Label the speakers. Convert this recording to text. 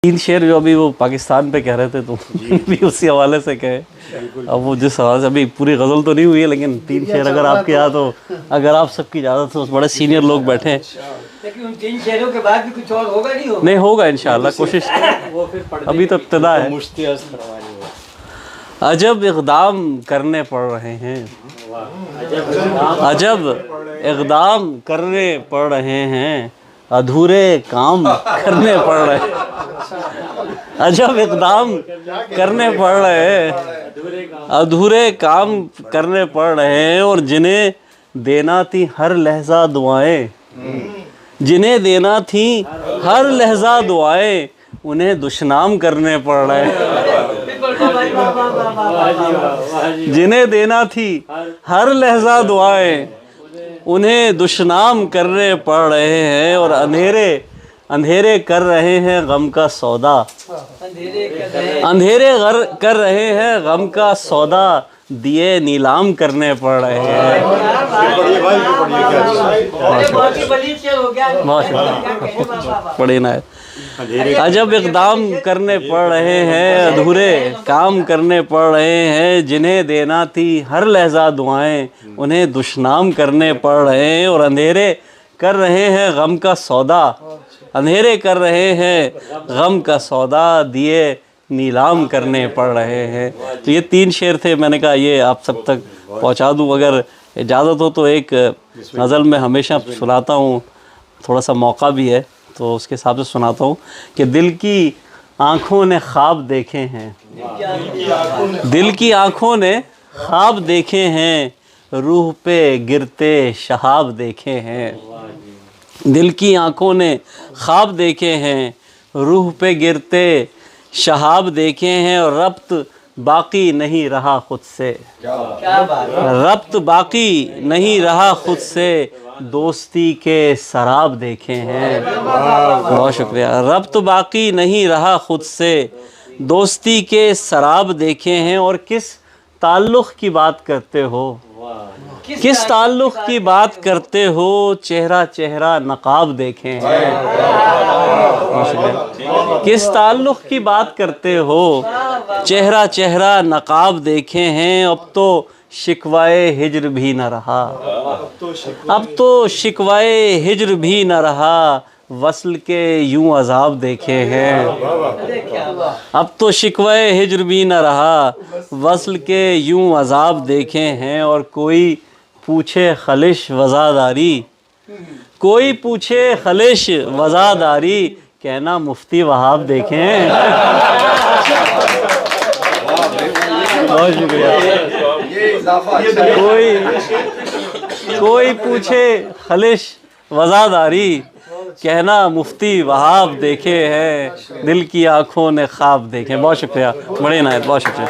Speaker 1: तीन शेर जो अभी वो पाकिस्तान पे कह रहे थे, तो भी उसी हवाले से कहे। अब वो जिस हवाले से, अभी पूरी गज़ल तो नहीं हुई है, लेकिन तीन शेर अगर आपके यहाँ, तो अगर आप सबकी इजाज़त हो, बड़े सीनियर लोग बैठे हैं,
Speaker 2: लेकिन उन तीन शेरों के बाद भी कुछ और होगा नहीं
Speaker 1: होगा इंशाअल्लाह, कोशिश अभी तो इब्तिदा है। अजब इक़दाम करने पड़ रहे हैं, अजब इक़दाम करने पड़ रहे हैं, अधूरे काम करने पड़ रहे हैं। अजब इक़दाम करने पड़ रहे हैं, अधूरे काम करने पड़ रहे हैं, और जिन्हें देना थी हर लहजा दुआएं, जिन्हें देना थी हर लहजा दुआएं, उन्हें दुश्नाम करने पड़ रहे हैं। जिन्हें देना थी हर लहजा दुआएं, उन्हें दुश्नाम करने पड़ रहे हैं, और अंधेरे कर रहे हैं गम का सौदा, अंधेरे कर रहे हैं गम का सौदा, दिए नीलाम करने पड़ रहे हैं। पढ़े ना, अजब इक़दाम करने पड़ रहे हैं, अधूरे काम करने पड़ रहे हैं, जिन्हें देना थी हर लहजा दुआएं, उन्हें दुश्नाम करने पड़ रहे हैं, और अंधेरे कर रहे हैं गम का सौदा, अंधेरे कर रहे हैं गम का सौदा, दिए नीलाम करने पड़ रहे हैं। तो ये तीन शेर थे, मैंने कहा ये आप सब तक पहुंचा दूं, अगर इजाज़त हो तो। एक गज़ल में हमेशा सुनाता हूँ, थोड़ा सा मौका भी है तो उसके हिसाब से सुनाता हूँ, कि दिल की आँखों ने ख्वाब देखे हैं, दिल की आँखों ने ख्वाब देखे हैं, रूह पे गिरते शहाब देखे हैं। दिल की आँखों ने ख्वाब देखे हैं, रूह पे गिरते शहाब देखे हैं, और रब्त बाकी नहीं रहा खुद से, रब्त बाकी नहीं रहा खुद से, दोस्ती के सराब देखे हैं। बहुत शुक्रिया। रब्त बाकी नहीं रहा खुद से, दोस्ती के सराब देखे हैं, और किस ताल्लुक़ की बात करते हो, किस ताल्लुक़ की बात करते हो, चेहरा चेहरा नकाब देखे हैं। किस ताल्लुक़ की बात करते हो, चेहरा चेहरा नकाब देखे हैं, अब तो शिकवाए हिज्र भी न रहा, अब तो शिकवाए हिज्र भी न रहा, वस्ल के यूं अज़ाब देखे हैं। अब तो शिकवाए हिज्र भी न रहा, वस्ल के यूं अज़ाब देखे हैं, और कोई पूछे खलिश वज़ादारी, कोई पूछे खलिश वज़ादारी, कहना मुफ्ती वहाब देखे हैं। बहुत शुक्रिया। कोई पूछे खलिश वज़ादारी, कहना मुफ्ती वहाब देखे हैं, दिल की आँखों ने ख्वाब देखे। बहुत शुक्रिया, बड़े नायत, बहुत शुक्रिया।